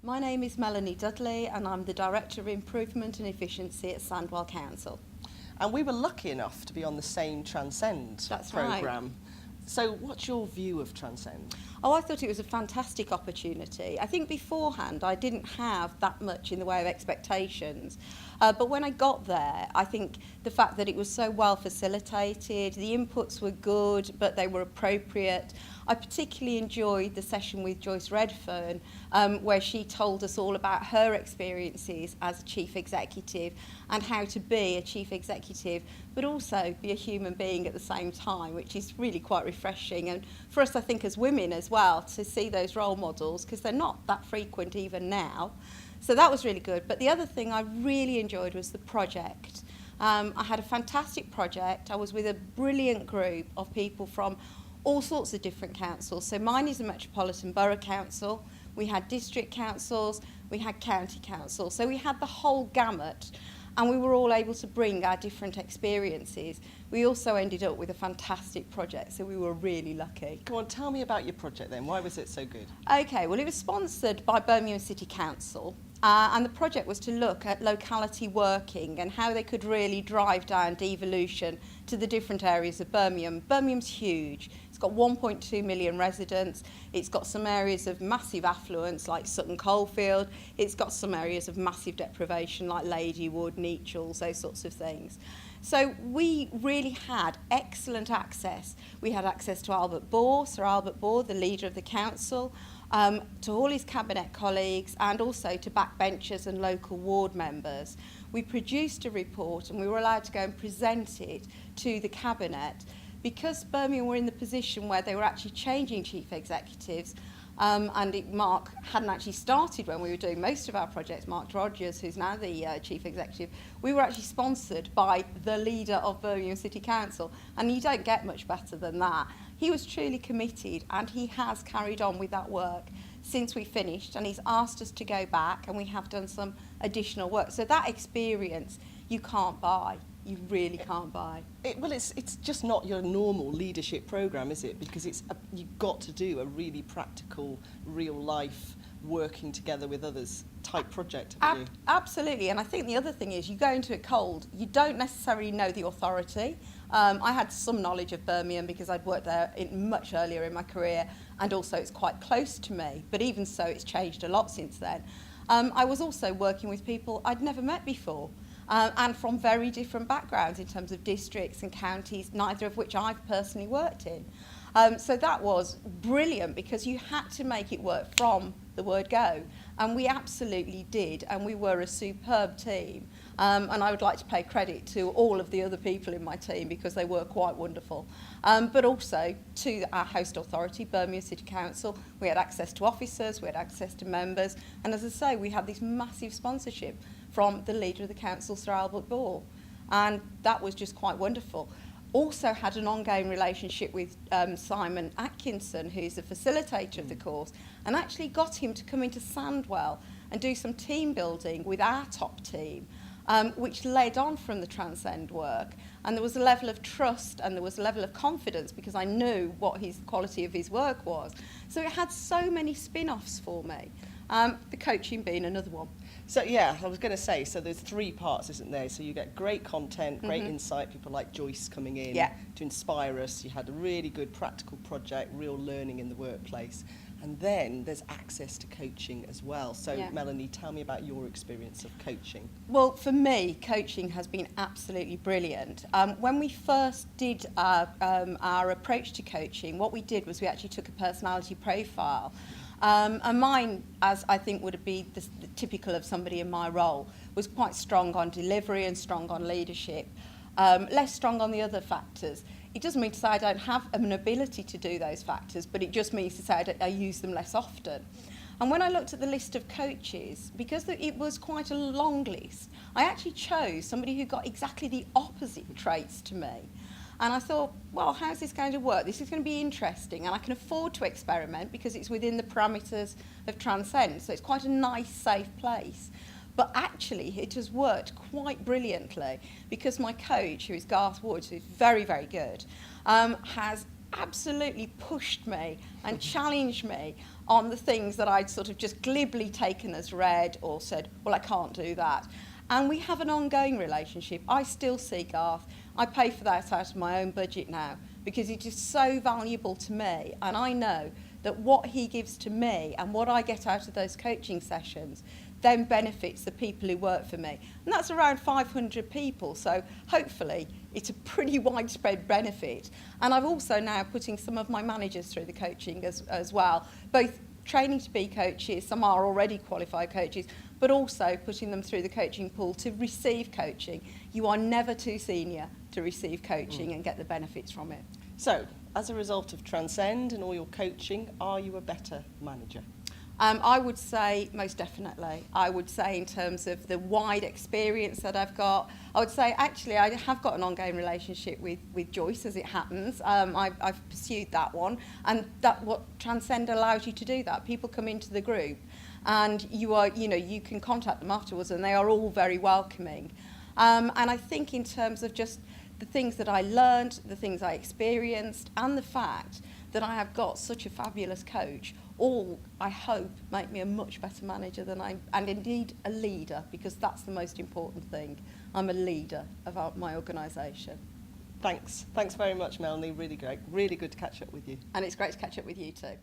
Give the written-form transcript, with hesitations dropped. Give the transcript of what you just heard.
My name is Melanie Dudley and I'm the Director of Improvement and Efficiency at Sandwell Council. And we were lucky enough to be on the same Transcend programme. Right. So what's your view of Transcend? Oh, I thought it was a fantastic opportunity. I think beforehand I didn't have that much in the way of expectations. But when I got there, I think the fact that it was so well facilitated, the inputs were good, but they were appropriate. I particularly enjoyed the session with Joyce Redfern, where she told us all about her experiences as a chief executive and how to be a chief executive, but also be a human being at the same time, which is really quite refreshing. And for us, I think, as women as well, to see those role models, because they're not that frequent even now. So that was really good. But the other thing I really enjoyed was the project. I had a fantastic project. I was with a brilliant group of people from all sorts of different councils. So mine is a Metropolitan Borough Council. We had district councils, we had county councils. So we had the whole gamut, and we were all able to bring our different experiences. We also ended up with a fantastic project, so we were really lucky. Come on, tell me about your project then. Why was it so good? Okay, well, it was sponsored by Birmingham City Council, and the project was to look at locality working and how they could really drive down devolution to the different areas of Birmingham. Birmingham's huge. It's got 1.2 million residents. It's got some areas of massive affluence like Sutton Coldfield. It's got some areas of massive deprivation like Ladywood, Nechells, those sorts of things. So we really had excellent access. We had access to Albert Bohr, Sir Albert Bohr, the leader of the council, to all his cabinet colleagues, and also to backbenchers and local ward members. We produced a report and we were allowed to go and present it to the cabinet. Because Birmingham were in the position where they were actually changing chief executives, and Mark hadn't actually started when we were doing most of our projects, Mark Rogers, who's now the chief executive, we were actually sponsored by the leader of Birmingham City Council, and you don't get much better than that. He was truly committed, and he has carried on with that work since we finished, and he's asked us to go back, and we have done some additional work. So that experience you can't buy. You really can't buy. Well, it's just not your normal leadership programme, is it? Because you've got to do a really practical, real-life, working together with others type project, haven't you? Absolutely, and I think the other thing is you go into it cold. You don't necessarily know the authority. I had some knowledge of Birmingham because I'd worked there much earlier in my career, and also it's quite close to me, but even so it's changed a lot since then. I was also working with people I'd never met before. And from very different backgrounds in terms of districts and counties, neither of which I've personally worked in. So that was brilliant because you had to make it work from the word go. And we absolutely did, and we were a superb team. And I would like to pay credit to all of the other people in my team because they were quite wonderful. But also to our host authority, Birmingham City Council. We had access to officers, we had access to members, and as I say, we had this massive sponsorship from the leader of the council, Sir Albert Bohr, and that was just quite wonderful. Also had an ongoing relationship with Simon Atkinson, who's the facilitator of the course, and actually got him to come into Sandwell and do some team building with our top team, which led on from the Transcend work. And there was a level of trust and there was a level of confidence because I knew what his quality of his work was. So it had so many spin-offs for me, the coaching being another one. So yeah, I was going to say, so there's 3 parts, isn't there? So you get great content, great insight, people like Joyce coming in to inspire us. You had a really good practical project, real learning in the workplace. And then there's access to coaching as well. So Melanie, tell me about your experience of coaching. Well, for me, coaching has been absolutely brilliant. When we first did our approach to coaching, what we did was we actually took a personality profile. And mine, as I think would be the typical of somebody in my role, was quite strong on delivery and strong on leadership, less strong on the other factors. It doesn't mean to say I don't have an ability to do those factors, but it just means to say I use them less often. And when I looked at the list of coaches, because it was quite a long list, I actually chose somebody who got exactly the opposite traits to me. And I thought, well, how's this going to work? This is going to be interesting, and I can afford to experiment because it's within the parameters of Transcend, so it's quite a nice, safe place. But actually, it has worked quite brilliantly because my coach, who is Garth Woods, who's very, very good, has absolutely pushed me and challenged me on the things that I'd sort of just glibly taken as read or said, well, I can't do that. And we have an ongoing relationship. I still see Garth. I pay for that out of my own budget now because it is so valuable to me. And I know that what he gives to me and what I get out of those coaching sessions then benefits the people who work for me. And that's around 500 people, so hopefully it's a pretty widespread benefit. And I've also now putting some of my managers through the coaching as well, both training to be coaches, some are already qualified coaches, but also putting them through the coaching pool to receive coaching. You are never too senior to receive coaching and get the benefits from it. So, as a result of Transcend and all your coaching, are you a better manager? I would say most definitely. I would say in terms of the wide experience that I've got, I would say actually I have got an ongoing relationship with Joyce as it happens. I've pursued that one, and that what Transcend allows you to do that. People come into the group and you can contact them afterwards and they are all very welcoming. And I think in terms of just the things that I learned, the things I experienced, and the fact that I have got such a fabulous coach, all, I hope, make me a much better manager and indeed a leader, because that's the most important thing. I'm a leader of my organisation. Thanks very much, Melanie. Really great. Really good to catch up with you. And it's great to catch up with you too.